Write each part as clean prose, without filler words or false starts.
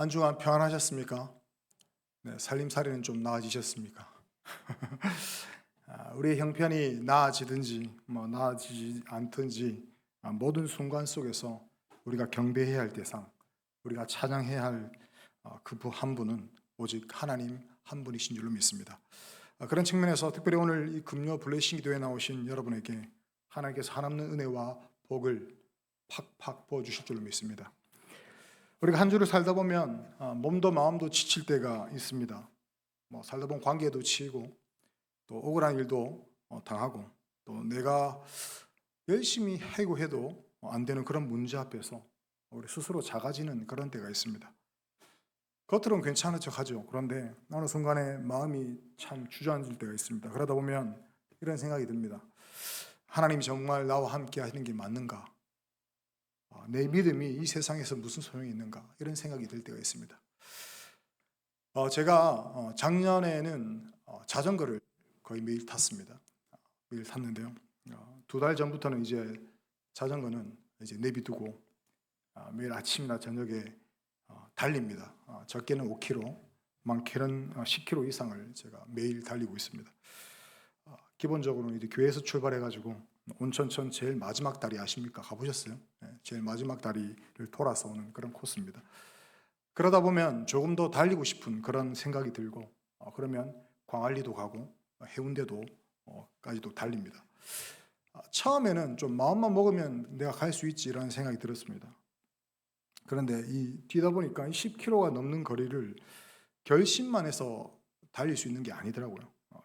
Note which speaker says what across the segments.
Speaker 1: 한 주간 평안하셨습니까? 네, 살림살이는 좀 나아지셨습니까? 우리의 형편이 나아지든지 나아지지 않든지 모든 순간 속에서 우리가 경배해야 할 대상, 우리가 찬양해야 할 그 한 분은 오직 하나님 한 분이신 줄로 믿습니다. 그런 측면에서 특별히 오늘 이 금요 블레싱 기도에 나오신 여러분에게 하나님께서 한없는 은혜와 복을 팍팍 부어주실 줄로 믿습니다. 우리가 한 주를 살다 보면 몸도 마음도 지칠 때가 있습니다. 살다 보면 관계도 치이고 또 억울한 일도 당하고 또 내가 열심히 해도 안 되는 그런 문제 앞에서 우리 스스로 작아지는 그런 때가 있습니다. 겉으로는 괜찮은 척하죠. 그런데 어느 순간에 마음이 참 주저앉을 때가 있습니다. 그러다 보면 이런 생각이 듭니다. 하나님이 정말 나와 함께 하시는 게 맞는가? 내 믿음이 이 세상에서 무슨 소용이 있는가? 이런 생각이 들 때가 있습니다. 제가 작년에는 자전거를 거의 매일 탔습니다. 매일 탔는데요. 2달 전부터는 이제 자전거는 이제 내비두고 매일 아침이나 저녁에 달립니다. 적게는 5km, 많게는 10km 이상을 제가 매일 달리고 있습니다. 기본적으로 이제 교회에서 출발해가지고 온천천 제일 마지막 다리 아십니까? 가보셨어요? 네, 제일 마지막 다리를 돌아서 오는 그런 코스입니다. 그러다 보면 조금 더 달리고 싶은 그런 생각이 들고 그러면 광안리도 가고 해운대도 까지도 달립니다. 처음에는 좀 마음만 먹으면 내가 갈 수 있지 이런 생각이 들었습니다. 그런데 뛰다 보니까 10km가 넘는 거리를 결심만 해서 달릴 수 있는 게 아니더라고요.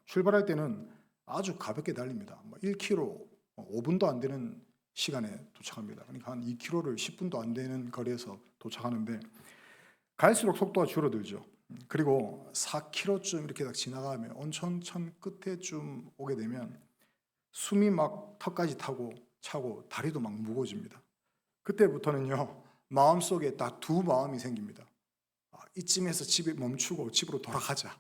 Speaker 1: 출발할 때는 아주 가볍게 달립니다. 1km 5분도 안 되는 시간에 도착합니다. 그러니까 한 2km를 10분도 안 되는 거리에서 도착하는데 갈수록 속도가 줄어들죠. 그리고 4km쯤 이렇게 딱 지나가면 온천천 끝에쯤 오게 되면 숨이 막 턱까지 차고 다리도 막 무거워집니다. 그때부터는요 마음속에 딱 두 마음이 생깁니다. 이쯤에서 집에 멈추고 집으로 돌아가자.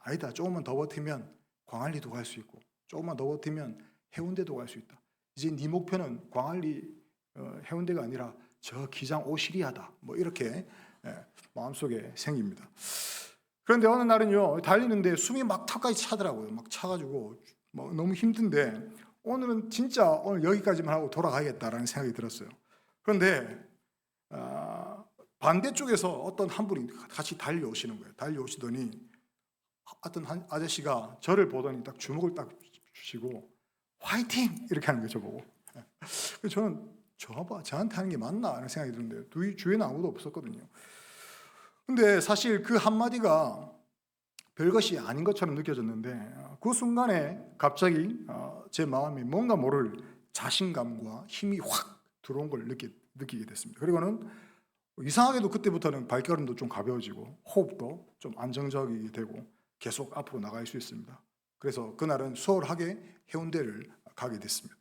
Speaker 1: 아니다, 조금만 더 버티면 광안리도 갈 수 있고 조금만 더 버티면 해운대도 갈 수 있다. 이제 네 목표는 광안리 해운대가 아니라 저 기장 오시리아다. 이렇게 마음속에 생깁니다. 그런데 어느 날은요 달리는데 숨이 막 턱까지 차더라고요. 막 차가지고 너무 힘든데 오늘은 진짜 오늘 여기까지만 하고 돌아가야겠다라는 생각이 들었어요. 그런데 반대쪽에서 어떤 한 분이 같이 달려오시는 거예요. 달려오시더니 어떤 한 아저씨가 저를 보더니 딱 주먹을 딱 주시고 화이팅! 이렇게 하는 거예요, 저보고. 그래서 저는 저한테 하는 게 맞나 하는 생각이 드는데 주위에는 아무도 없었거든요. 근데 사실 그 한마디가 별것이 아닌 것처럼 느껴졌는데 그 순간에 갑자기 제 마음에 뭔가 모를 자신감과 힘이 확 들어온 걸 느끼게 됐습니다. 그리고는 이상하게도 그때부터는 발걸음도 좀 가벼워지고 호흡도 좀 안정적이 되고 계속 앞으로 나갈 수 있습니다. 그래서 그날은 수월하게 해운대를 가게 됐습니다.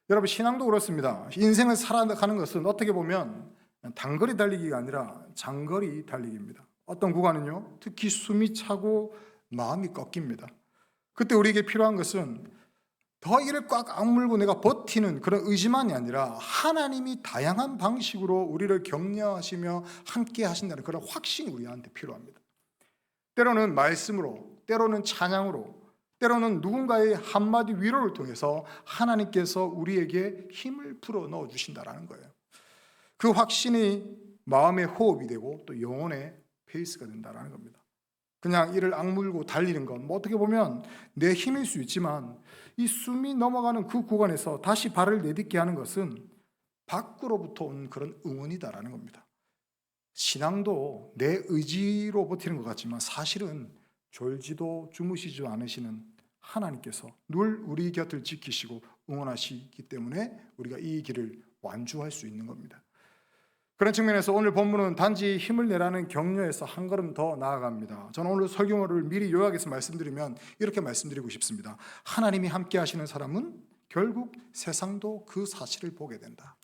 Speaker 1: 여러분, 신앙도 그렇습니다. 인생을 살아가는 것은 어떻게 보면 단거리 달리기가 아니라 장거리 달리기입니다. 어떤 구간은요 특히 숨이 차고 마음이 꺾입니다. 그때 우리에게 필요한 것은 더 이를 꽉 악물고 내가 버티는 그런 의지만이 아니라 하나님이 다양한 방식으로 우리를 격려하시며 함께 하신다는 그런 확신이 우리한테 필요합니다. 때로는 말씀으로, 때로는 찬양으로, 때로는 누군가의 한마디 위로를 통해서 하나님께서 우리에게 힘을 불어 넣어 주신다는 거예요. 그 확신이 마음의 호흡이 되고 또 영혼의 페이스가 된다는 겁니다. 그냥 이를 악물고 달리는 건 어떻게 보면 내 힘일 수 있지만 이 숨이 넘어가는 그 구간에서 다시 발을 내딛게 하는 것은 밖으로부터 온 그런 응원이다라는 겁니다. 신앙도 내 의지로 버티는 것 같지만 사실은 졸지도 주무시지 않으시는 하나님께서 늘 우리 곁을 지키시고 응원하시기 때문에 우리가 이 길을 완주할 수 있는 겁니다. 그런 측면에서 오늘 본문은 단지 힘을 내라는 격려에서 한 걸음 더 나아갑니다. 저는 오늘 설교를 미리 요약해서 말씀드리면 이렇게 말씀드리고 싶습니다. 하나님이 함께 하시는 사람은 결국 세상도 그 사실을 보게 된다.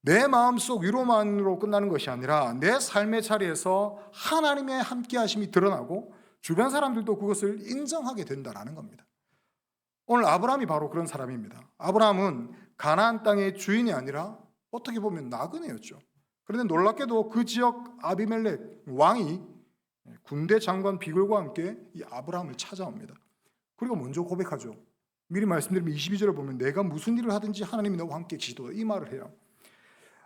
Speaker 1: 내 마음속 위로만으로 끝나는 것이 아니라 내 삶의 자리에서 하나님의 함께 하심이 드러나고 주변 사람들도 그것을 인정하게 된다는 겁니다. 오늘 아브라함이 바로 그런 사람입니다. 아브라함은 가나안 땅의 주인이 아니라 어떻게 보면 나그네였죠. 그런데 놀랍게도 그 지역 아비멜렉 왕이 군대 장관 비글과 함께 이 아브라함을 찾아옵니다. 그리고 먼저 고백하죠. 미리 말씀드리면 22절을 보면 내가 무슨 일을 하든지 하나님이 너와 함께 계시도다 이 말을 해요.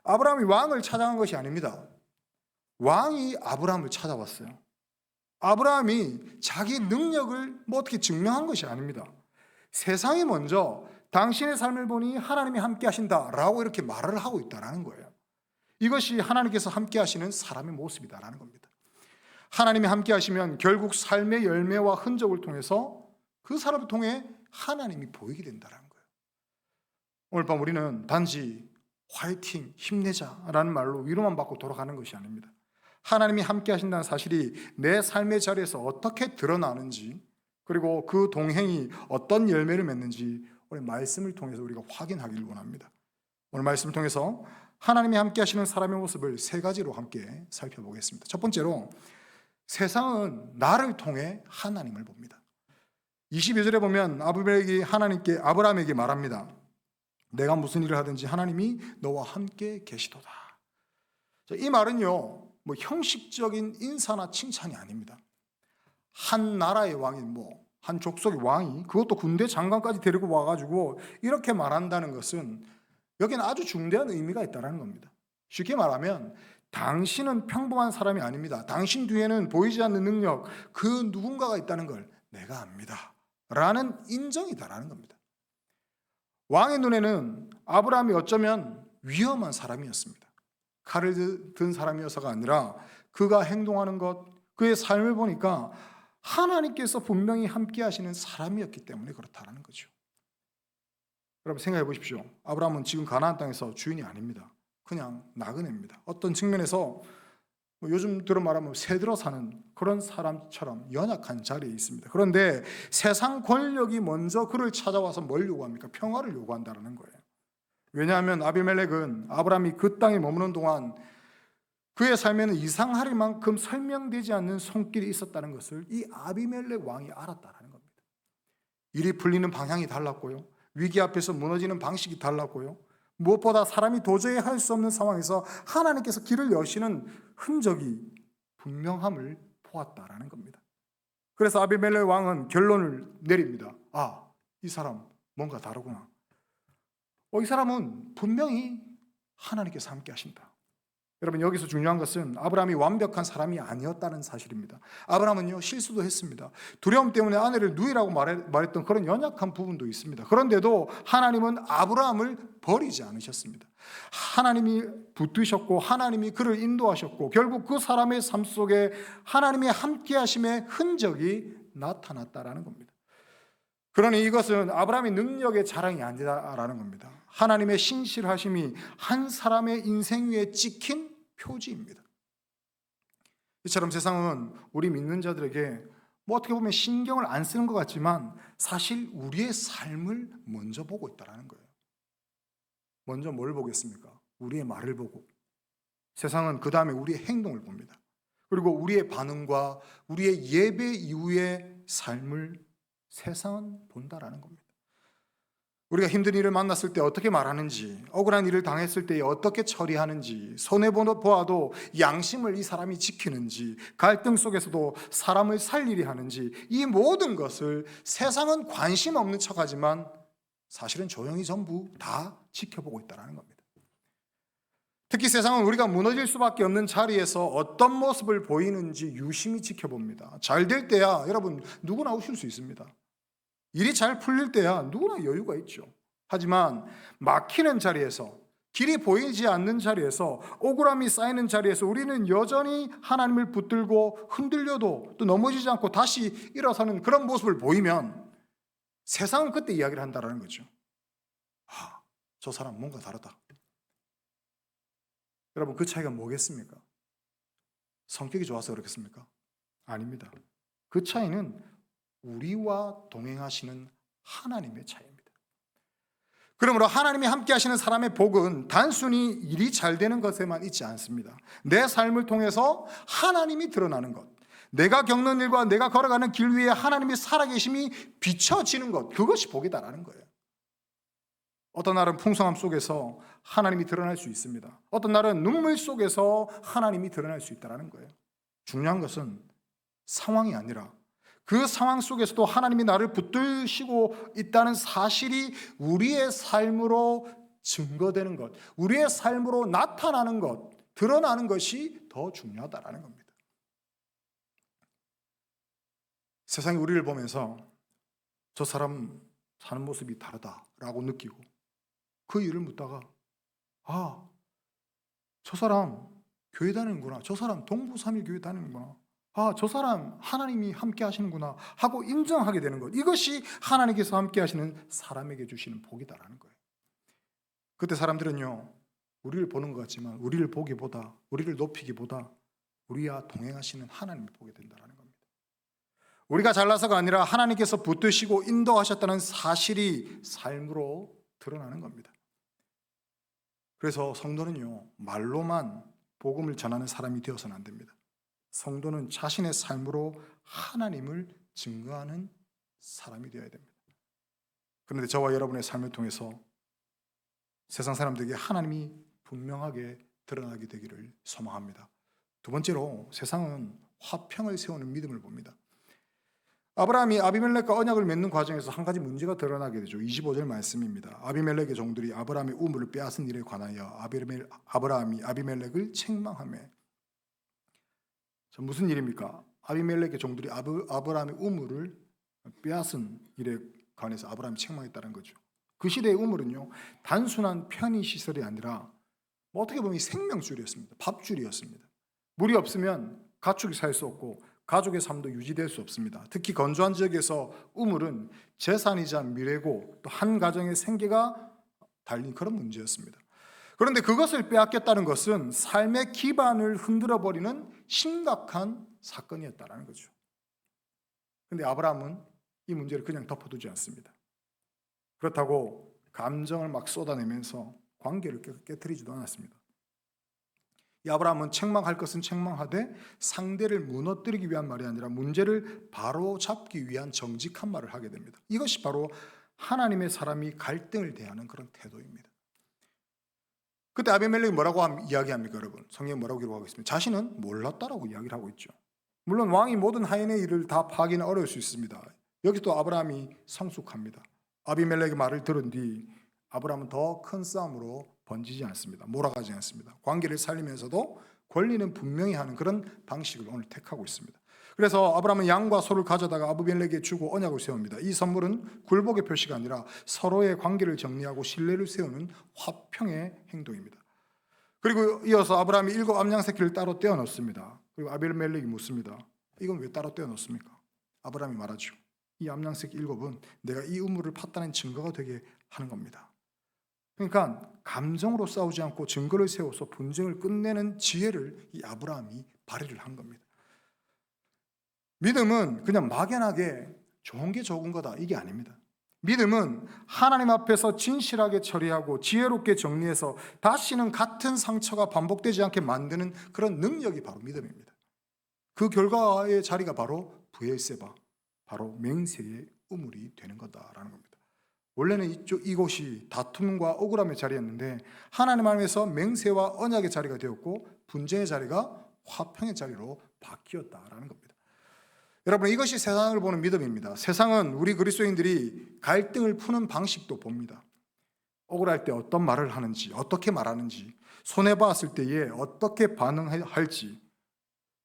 Speaker 1: 아브라함이 왕을 찾아간 것이 아닙니다. 왕이 아브라함을 찾아왔어요. 아브라함이 자기 능력을 어떻게 증명한 것이 아닙니다. 세상이 먼저 당신의 삶을 보니 하나님이 함께 하신다라고 이렇게 말을 하고 있다는 거예요. 이것이 하나님께서 함께 하시는 사람의 모습이다라는 겁니다. 하나님이 함께 하시면 결국 삶의 열매와 흔적을 통해서 그 사람을 통해 하나님이 보이게 된다는 거예요. 오늘 밤 우리는 단지 화이팅, 힘내자라는 말로 위로만 받고 돌아가는 것이 아닙니다. 하나님이 함께 하신다는 사실이 내 삶의 자리에서 어떻게 드러나는지, 그리고 그 동행이 어떤 열매를 맺는지 오늘 말씀을 통해서 우리가 확인하기를 원합니다. 오늘 말씀을 통해서 하나님이 함께 하시는 사람의 모습을 세 가지로 함께 살펴보겠습니다. 첫 번째로, 세상은 나를 통해 하나님을 봅니다. 22절에 보면 아비멜렉이 아브라함에게 말합니다. 내가 무슨 일을 하든지 하나님이 너와 함께 계시도다. 이 말은요, 형식적인 인사나 칭찬이 아닙니다. 한 나라의 왕인 한 족속의 왕이, 그것도 군대 장관까지 데리고 와가지고 이렇게 말한다는 것은 여기는 아주 중대한 의미가 있다는 겁니다. 쉽게 말하면 당신은 평범한 사람이 아닙니다. 당신 뒤에는 보이지 않는 능력, 그 누군가가 있다는 걸 내가 압니다 라는 인정이다라는 겁니다. 왕의 눈에는 아브라함이 어쩌면 위험한 사람이었습니다. 칼을 든 사람이어서가 아니라 그가 행동하는 것, 그의 삶을 보니까 하나님께서 분명히 함께 하시는 사람이었기 때문에 그렇다는 거죠. 여러분 생각해 보십시오. 아브라함은 지금 가나안 땅에서 주인이 아닙니다. 그냥 나그네입니다. 어떤 측면에서 요즘 들어 말하면 새들어 사는 그런 사람처럼 연약한 자리에 있습니다. 그런데 세상 권력이 먼저 그를 찾아와서 뭘 요구합니까? 평화를 요구한다는 거예요. 왜냐하면 아비멜렉은 아브라함이 그 땅에 머무는 동안 그의 삶에는 이상할 만큼 설명되지 않는 손길이 있었다는 것을 이 아비멜렉 왕이 알았다는 겁니다. 일이 풀리는 방향이 달랐고요. 위기 앞에서 무너지는 방식이 달랐고요. 무엇보다 사람이 도저히 할 수 없는 상황에서 하나님께서 길을 여시는 흔적이 분명함을 보았다라는 겁니다. 그래서 아비멜렉 왕은 결론을 내립니다. 이 사람 뭔가 다르구나. 이 사람은 분명히 하나님께서 함께 하신다. 여러분 여기서 중요한 것은 아브라함이 완벽한 사람이 아니었다는 사실입니다. 아브라함은요 실수도 했습니다. 두려움 때문에 아내를 누이라고 말했던 그런 연약한 부분도 있습니다. 그런데도 하나님은 아브라함을 버리지 않으셨습니다. 하나님이 붙드셨고 하나님이 그를 인도하셨고 결국 그 사람의 삶 속에 하나님의 함께하심의 흔적이 나타났다라는 겁니다. 그러니 이것은 아브라함의 능력의 자랑이 아니다라는 겁니다. 하나님의 신실하심이 한 사람의 인생 위에 찍힌 표지입니다. 이처럼 세상은 우리 믿는 자들에게 어떻게 보면 신경을 안 쓰는 것 같지만 사실 우리의 삶을 먼저 보고 있다는 거예요. 먼저 뭘 보겠습니까? 우리의 말을 보고, 세상은 그 다음에 우리의 행동을 봅니다. 그리고 우리의 반응과 우리의 예배 이후의 삶을 세상은 본다라는 겁니다. 우리가 힘든 일을 만났을 때 어떻게 말하는지, 억울한 일을 당했을 때 어떻게 처리하는지, 손해보아도 양심을 이 사람이 지키는지, 갈등 속에서도 사람을 살리려 하는지, 이 모든 것을 세상은 관심 없는 척하지만 사실은 조용히 전부 다 지켜보고 있다는 겁니다. 특히 세상은 우리가 무너질 수밖에 없는 자리에서 어떤 모습을 보이는지 유심히 지켜봅니다. 잘 될 때야 여러분 누구나 웃을 수 있습니다. 일이 잘 풀릴 때야 누구나 여유가 있죠. 하지만 막히는 자리에서, 길이 보이지 않는 자리에서, 억울함이 쌓이는 자리에서 우리는 여전히 하나님을 붙들고 흔들려도 또 넘어지지 않고 다시 일어서는 그런 모습을 보이면 세상은 그때 이야기를 한다는 거죠. 저 사람 뭔가 다르다. 여러분 그 차이가 뭐겠습니까? 성격이 좋아서 그렇겠습니까? 아닙니다. 그 차이는 우리와 동행하시는 하나님의 차이입니다. 그러므로 하나님이 함께 하시는 사람의 복은 단순히 일이 잘 되는 것에만 있지 않습니다. 내 삶을 통해서 하나님이 드러나는 것, 내가 겪는 일과 내가 걸어가는 길 위에 하나님의 살아계심이 비춰지는 것, 그것이 복이다라는 거예요. 어떤 날은 풍성함 속에서 하나님이 드러날 수 있습니다. 어떤 날은 눈물 속에서 하나님이 드러날 수 있다는 거예요. 중요한 것은 상황이 아니라 그 상황 속에서도 하나님이 나를 붙드시고 있다는 사실이 우리의 삶으로 증거되는 것, 우리의 삶으로 나타나는 것, 드러나는 것이 더 중요하다는 겁니다. 세상이 우리를 보면서 저 사람 사는 모습이 다르다라고 느끼고 그 이유를 묻다가 저 사람 교회 다니는구나, 저 사람 동부삼일교회 다니는구나, 저 사람 하나님이 함께 하시는구나 하고 인정하게 되는 것, 이것이 하나님께서 함께 하시는 사람에게 주시는 복이다라는 거예요. 그때 사람들은요, 우리를 보는 것 같지만 우리를 보기보다, 우리를 높이기보다 우리와 동행하시는 하나님을 보게 된다는 겁니다. 우리가 잘나서가 아니라 하나님께서 붙드시고 인도하셨다는 사실이 삶으로 드러나는 겁니다. 그래서 성도는요, 말로만 복음을 전하는 사람이 되어서는 안 됩니다. 성도는 자신의 삶으로 하나님을 증거하는 사람이 되어야 됩니다. 그런데 저와 여러분의 삶을 통해서 세상 사람들에게 하나님이 분명하게 드러나게 되기를 소망합니다. 두 번째로, 세상은 화평을 세우는 믿음을 봅니다. 아브라함이 아비멜렉과 언약을 맺는 과정에서 한 가지 문제가 드러나게 되죠. 25절 말씀입니다. 아비멜렉의 종들이 아브라함의 우물을 빼앗은 일에 관하여 아브라함이 아비멜렉을 책망하며. 무슨 일입니까? 아비멜렉의 종들이 아브라함의 우물을 빼앗은 일에 관해서 아브라함이 책망했다는 거죠. 그 시대의 우물은요, 단순한 편의시설이 아니라 어떻게 보면 생명줄이었습니다. 밥줄이었습니다. 물이 없으면 가축이 살 수 없고 가족의 삶도 유지될 수 없습니다. 특히 건조한 지역에서 우물은 재산이자 미래고 또 한 가정의 생계가 달린 그런 문제였습니다. 그런데 그것을 빼앗겼다는 것은 삶의 기반을 흔들어버리는 심각한 사건이었다는 거죠. 그런데 아브라함은 이 문제를 그냥 덮어두지 않습니다. 그렇다고 감정을 막 쏟아내면서 관계를 깨트리지도 않았습니다. 이 아브라함은 책망할 것은 책망하되 상대를 무너뜨리기 위한 말이 아니라 문제를 바로 잡기 위한 정직한 말을 하게 됩니다. 이것이 바로 하나님의 사람이 갈등을 대하는 그런 태도입니다. 그때 아비멜렉이 뭐라고 이야기합니까, 여러분? 성경에 뭐라고 기록하고 있습니까? 자신은 몰랐다라고 이야기를 하고 있죠. 물론 왕이 모든 하인의 일을 다 파악하기는 어려울 수 있습니다. 여기 또 아브라함이 성숙합니다. 아비멜렉의 말을 들은 뒤 아브라함은 더 큰 싸움으로 번지지 않습니다. 몰아가지 않습니다. 관계를 살리면서도 권리는 분명히 하는 그런 방식을 오늘 택하고 있습니다. 그래서 아브라함은 양과 소를 가져다가 아비멜렉에게 주고 언약을 세웁니다. 이 선물은 굴복의 표시가 아니라 서로의 관계를 정리하고 신뢰를 세우는 화평의 행동입니다. 그리고 이어서 아브라함이 7 암양새끼를 따로 떼어 넣습니다. 그리고 아비멜렉이 묻습니다. 이건 왜 따로 떼어 넣습니까? 아브라함이 말하죠. 이 암양새끼 7은 내가 이 우물을 팠다는 증거가 되게 하는 겁니다. 그러니까 감정으로 싸우지 않고 증거를 세워서 분쟁을 끝내는 지혜를 이 아브라함이 발휘를 한 겁니다. 믿음은 그냥 막연하게 좋은 게 좋은 거다, 이게 아닙니다. 믿음은 하나님 앞에서 진실하게 처리하고 지혜롭게 정리해서 다시는 같은 상처가 반복되지 않게 만드는 그런 능력이 바로 믿음입니다. 그 결과의 자리가 바로 브엘세바, 바로 맹세의 우물이 되는 거다라는 겁니다. 원래는 이곳이 다툼과 억울함의 자리였는데 하나님 안에서 맹세와 언약의 자리가 되었고 분쟁의 자리가 화평의 자리로 바뀌었다라는 겁니다. 여러분, 이것이 세상을 보는 믿음입니다. 세상은 우리 그리스도인들이 갈등을 푸는 방식도 봅니다. 억울할 때 어떤 말을 하는지, 어떻게 말하는지, 손해봤을 때에 어떻게 반응할지,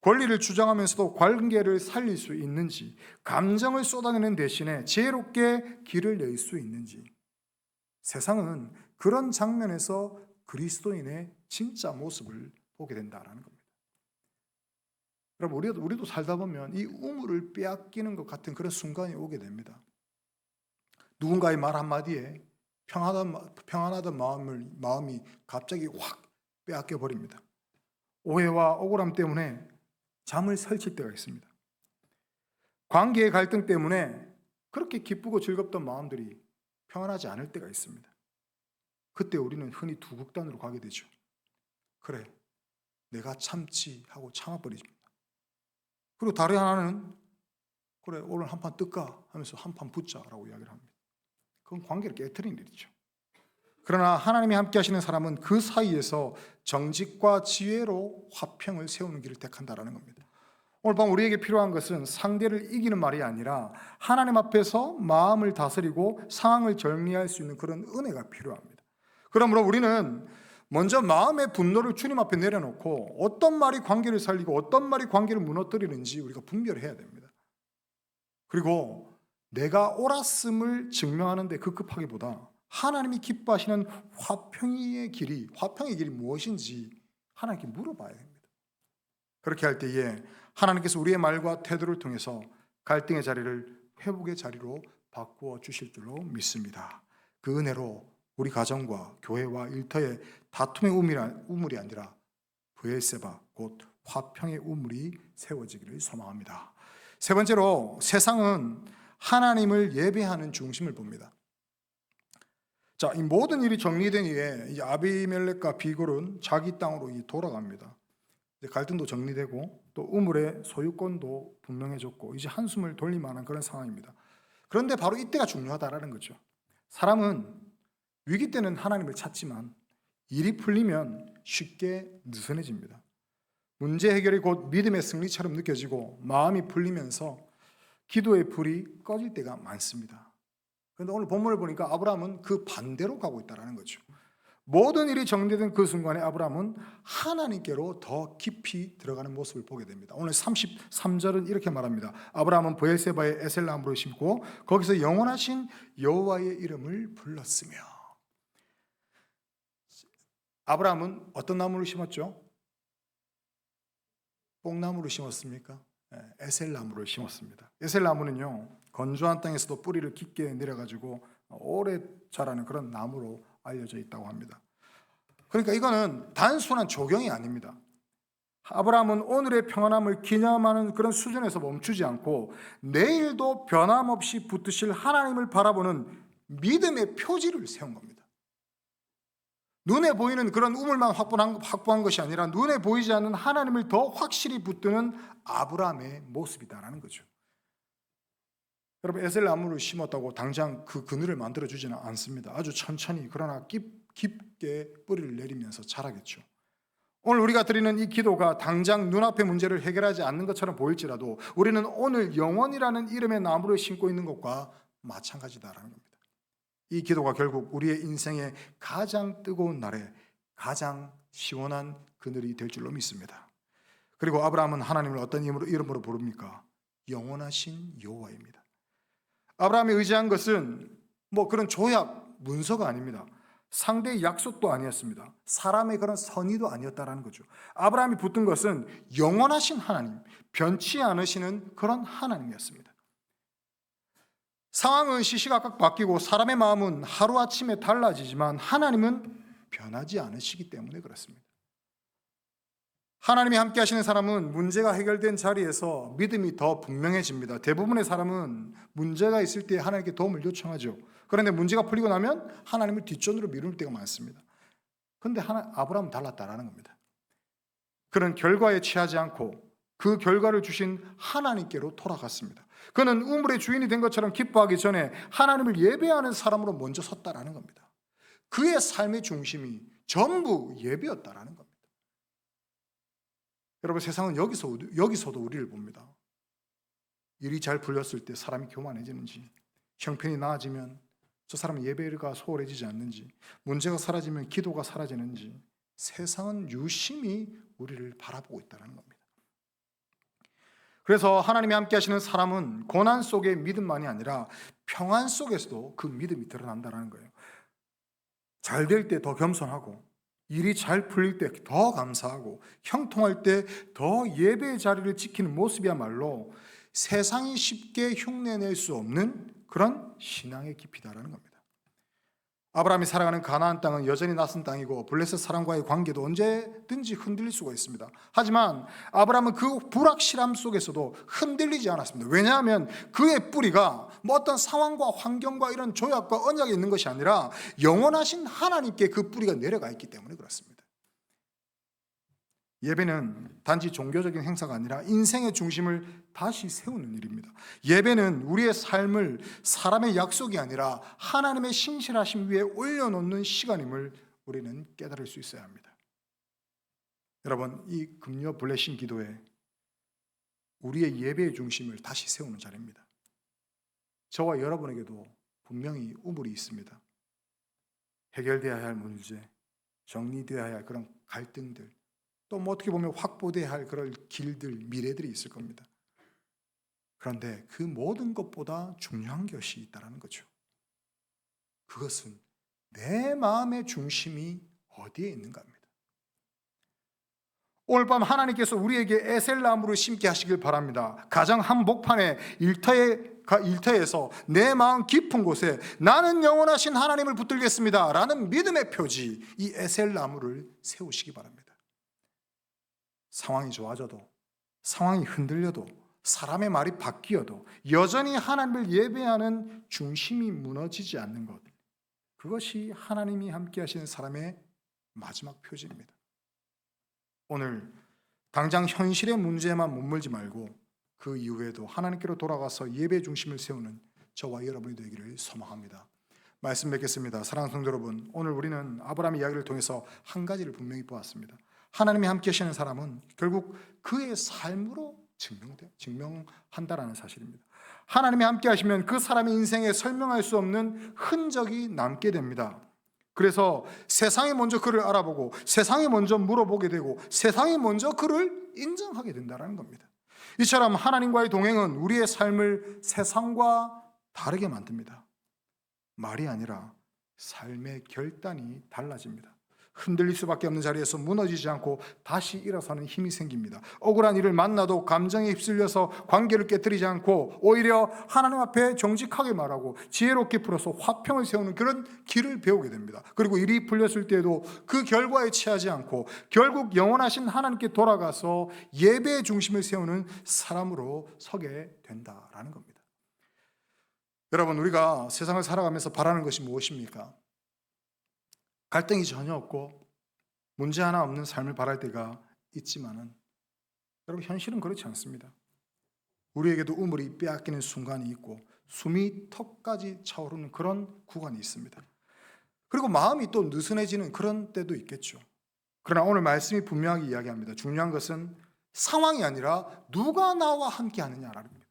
Speaker 1: 권리를 주장하면서도 관계를 살릴 수 있는지, 감정을 쏟아내는 대신에 지혜롭게 길을 낼 수 있는지, 세상은 그런 장면에서 그리스도인의 진짜 모습을 보게 된다는 겁니다. 여러분, 우리도 살다 보면 이 우물을 빼앗기는 것 같은 그런 순간이 오게 됩니다. 누군가의 말 한마디에 평안하던 마음이 갑자기 확 빼앗겨 버립니다. 오해와 억울함 때문에 잠을 설칠 때가 있습니다. 관계의 갈등 때문에 그렇게 기쁘고 즐겁던 마음들이 평안하지 않을 때가 있습니다. 그때 우리는 흔히 두 극단으로 가게 되죠. 그래, 내가 참지 하고 참아버립니다. 그리고 다른 하나는 그래, 오늘 한판 뜰까 하면서 한판 붙자라고 이야기를 합니다. 그건 관계를 깨트리는 일이죠. 그러나 하나님이 함께 하시는 사람은 그 사이에서 정직과 지혜로 화평을 세우는 길을 택한다라는 겁니다. 오늘 밤 우리에게 필요한 것은 상대를 이기는 말이 아니라 하나님 앞에서 마음을 다스리고 상황을 정리할 수 있는 그런 은혜가 필요합니다. 그러므로 우리는 먼저 마음의 분노를 주님 앞에 내려놓고 어떤 말이 관계를 살리고 어떤 말이 관계를 무너뜨리는지 우리가 분별해야 됩니다. 그리고 내가 옳았음을 증명하는 데 급급하기보다 하나님이 기뻐하시는 화평의 길이 무엇인지 하나님께 물어봐야 됩니다. 그렇게 할 때에 하나님께서 우리의 말과 태도를 통해서 갈등의 자리를 회복의 자리로 바꾸어 주실 줄로 믿습니다. 그 은혜로 우리 가정과 교회와 일터에 다툼의 우물이 아니라 브엘세바 곧 화평의 우물이 세워지기를 소망합니다. 세 번째로 세상은 하나님을 예배하는 중심을 봅니다. 자, 이 모든 일이 정리된 이후에 이제 아비멜렉과 비골은 자기 땅으로 돌아갑니다. 이제 갈등도 정리되고 또 우물의 소유권도 분명해졌고 이제 한숨을 돌릴 만한 그런 상황입니다. 그런데 바로 이때가 중요하다라는 거죠. 사람은 위기 때는 하나님을 찾지만 일이 풀리면 쉽게 느슨해집니다. 문제 해결이 곧 믿음의 승리처럼 느껴지고 마음이 풀리면서 기도의 불이 꺼질 때가 많습니다. 그런데 오늘 본문을 보니까 아브라함은 그 반대로 가고 있다는 거죠. 모든 일이 정리된 그 순간에 아브라함은 하나님께로 더 깊이 들어가는 모습을 보게 됩니다. 오늘 33절은 이렇게 말합니다. 아브라함은 브엘세바에 에셀 나무를 심고 거기서 영원하신 여호와의 이름을 불렀으며. 아브라함은 어떤 나무를 심었죠? 뽕나무를 심었습니까? 에셀나무를 심었습니다. 에셀나무는요, 건조한 땅에서도 뿌리를 깊게 내려가지고 오래 자라는 그런 나무로 알려져 있다고 합니다. 그러니까 이거는 단순한 조경이 아닙니다. 아브라함은 오늘의 평안함을 기념하는 그런 수준에서 멈추지 않고 내일도 변함없이 붙으실 하나님을 바라보는 믿음의 표지를 세운 겁니다. 눈에 보이는 그런 우물만 확보한 것이 아니라 눈에 보이지 않는 하나님을 더 확실히 붙드는 아브라함의 모습이다라는 거죠. 여러분, 에셀 나무를 심었다고 당장 그 그늘을 만들어주지는 않습니다. 아주 천천히 그러나 깊게 뿌리를 내리면서 자라겠죠. 오늘 우리가 드리는 이 기도가 당장 눈앞의 문제를 해결하지 않는 것처럼 보일지라도 우리는 오늘 영원이라는 이름의 나무를 심고 있는 것과 마찬가지다라는 겁니다. 이 기도가 결국 우리의 인생의 가장 뜨거운 날에 가장 시원한 그늘이 될 줄로 믿습니다. 그리고 아브라함은 하나님을 어떤 이름으로 부릅니까? 영원하신 여호와입니다. 아브라함이 의지한 것은 그런 조약, 문서가 아닙니다. 상대의 약속도 아니었습니다. 사람의 그런 선의도 아니었다라는 거죠. 아브라함이 붙든 것은 영원하신 하나님, 변치 않으시는 그런 하나님이었습니다. 상황은 시시각각 바뀌고 사람의 마음은 하루아침에 달라지지만 하나님은 변하지 않으시기 때문에 그렇습니다. 하나님이 함께 하시는 사람은 문제가 해결된 자리에서 믿음이 더 분명해집니다. 대부분의 사람은 문제가 있을 때 하나님께 도움을 요청하죠. 그런데 문제가 풀리고 나면 하나님을 뒷전으로 미룰 때가 많습니다. 그런데 아브라함은 달랐다라는 겁니다. 그는 결과에 취하지 않고 그 결과를 주신 하나님께로 돌아갔습니다. 그는 우물의 주인이 된 것처럼 기뻐하기 전에 하나님을 예배하는 사람으로 먼저 섰다라는 겁니다. 그의 삶의 중심이 전부 예배였다라는 겁니다. 여러분, 세상은 여기서도 우리를 봅니다. 일이 잘 풀렸을 때 사람이 교만해지는지, 형편이 나아지면 저 사람은 예배가 소홀해지지 않는지, 문제가 사라지면 기도가 사라지는지, 세상은 유심히 우리를 바라보고 있다는 겁니다. 그래서 하나님이 함께 하시는 사람은 고난 속의 믿음만이 아니라 평안 속에서도 그 믿음이 드러난다는 거예요. 잘 될 때 더 겸손하고, 일이 잘 풀릴 때 더 감사하고, 형통할 때 더 예배의 자리를 지키는 모습이야말로 세상이 쉽게 흉내낼 수 없는 그런 신앙의 깊이다라는 겁니다. 아브라함이 살아가는 가나안 땅은 여전히 낯선 땅이고 블레셋 사람과의 관계도 언제든지 흔들릴 수가 있습니다. 하지만 아브라함은 그 불확실함 속에서도 흔들리지 않았습니다. 왜냐하면 그의 뿌리가 어떤 상황과 환경과 이런 조약과 언약이 있는 것이 아니라 영원하신 하나님께 그 뿌리가 내려가 있기 때문에 그렇습니다. 예배는 단지 종교적인 행사가 아니라 인생의 중심을 다시 세우는 일입니다. 예배는 우리의 삶을 사람의 약속이 아니라 하나님의 신실하심 위에 올려놓는 시간임을 우리는 깨달을 수 있어야 합니다. 여러분, 이 금요 블레싱 기도에 우리의 예배의 중심을 다시 세우는 자리입니다. 저와 여러분에게도 분명히 우물이 있습니다. 해결되어야 할 문제, 정리되어야 할 그런 갈등들, 또 뭐 어떻게 보면 확보되어야 할 그런 길들, 미래들이 있을 겁니다. 그런데 그 모든 것보다 중요한 것이 있다는 거죠. 그것은 내 마음의 중심이 어디에 있는가 합니다. 오늘 밤 하나님께서 우리에게 에셀나무를 심게 하시길 바랍니다. 가장 한복판에 일터에서 내 마음 깊은 곳에 나는 영원하신 하나님을 붙들겠습니다 라는 믿음의 표지, 이 에셀나무를 세우시기 바랍니다. 상황이 좋아져도, 상황이 흔들려도, 사람의 말이 바뀌어도 여전히 하나님을 예배하는 중심이 무너지지 않는 것, 그것이 하나님이 함께 하시는 사람의 마지막 표지입니다. 오늘 당장 현실의 문제에만 머물지 말고 그 이후에도 하나님께로 돌아가서 예배 중심을 세우는 저와 여러분이 되기를 소망합니다. 말씀 뵙겠습니다. 사랑하는 성도 여러분, 오늘 우리는 아브라함의 이야기를 통해서 한 가지를 분명히 보았습니다. 하나님이 함께 하시는 사람은 결국 그의 삶으로 증명한다라는 사실입니다. 하나님이 함께 하시면 그 사람의 인생에 설명할 수 없는 흔적이 남게 됩니다. 그래서 세상이 먼저 그를 알아보고 세상이 먼저 물어보게 되고 세상이 먼저 그를 인정하게 된다는 겁니다. 이처럼 하나님과의 동행은 우리의 삶을 세상과 다르게 만듭니다. 말이 아니라 삶의 결단이 달라집니다. 흔들릴 수밖에 없는 자리에서 무너지지 않고 다시 일어서는 힘이 생깁니다. 억울한 일을 만나도 감정에 휩쓸려서 관계를 깨뜨리지 않고 오히려 하나님 앞에 정직하게 말하고 지혜롭게 풀어서 화평을 세우는 그런 길을 배우게 됩니다. 그리고 일이 풀렸을 때에도 그 결과에 취하지 않고 결국 영원하신 하나님께 돌아가서 예배의 중심을 세우는 사람으로 서게 된다라는 겁니다. 여러분, 우리가 세상을 살아가면서 바라는 것이 무엇입니까? 갈등이 전혀 없고 문제 하나 없는 삶을 바랄 때가 있지만은 여러분, 현실은 그렇지 않습니다. 우리에게도 우물이 빼앗기는 순간이 있고 숨이 턱까지 차오르는 그런 구간이 있습니다. 그리고 마음이 또 느슨해지는 그런 때도 있겠죠. 그러나 오늘 말씀이 분명하게 이야기합니다. 중요한 것은 상황이 아니라 누가 나와 함께 하느냐라는 겁니다.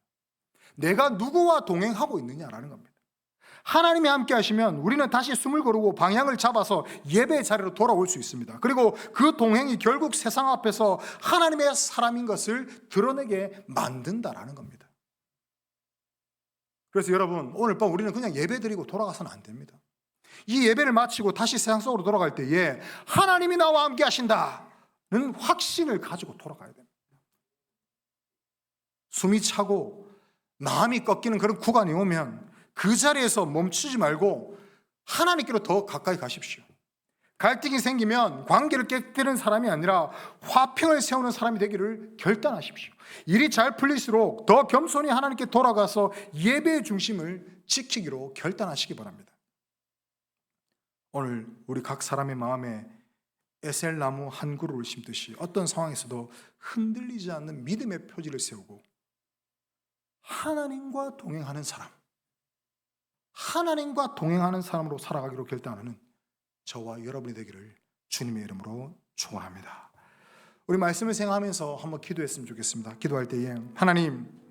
Speaker 1: 내가 누구와 동행하고 있느냐라는 겁니다. 하나님이 함께 하시면 우리는 다시 숨을 거두고 방향을 잡아서 예배의 자리로 돌아올 수 있습니다. 그리고 그 동행이 결국 세상 앞에서 하나님의 사람인 것을 드러내게 만든다라는 겁니다. 그래서 여러분, 오늘 밤 우리는 그냥 예배 드리고 돌아가서는 안 됩니다. 이 예배를 마치고 다시 세상 속으로 돌아갈 때에 하나님이 나와 함께 하신다는 확신을 가지고 돌아가야 됩니다. 숨이 차고 마음이 꺾이는 그런 구간이 오면 그 자리에서 멈추지 말고 하나님께로 더 가까이 가십시오. 갈등이 생기면 관계를 깨뜨리는 사람이 아니라 화평을 세우는 사람이 되기를 결단하십시오. 일이 잘 풀릴수록 더 겸손히 하나님께 돌아가서 예배의 중심을 지키기로 결단하시기 바랍니다. 오늘 우리 각 사람의 마음에 에셀나무 한 그루를 심듯이 어떤 상황에서도 흔들리지 않는 믿음의 표지를 세우고 하나님과 동행하는 사람, 하나님과 동행하는 사람으로 살아가기로 결단하는 저와 여러분이 되기를 주님의 이름으로 축원합니다. 우리 말씀을 생각하면서 한번 기도했으면 좋겠습니다. 기도할 때에 하나님,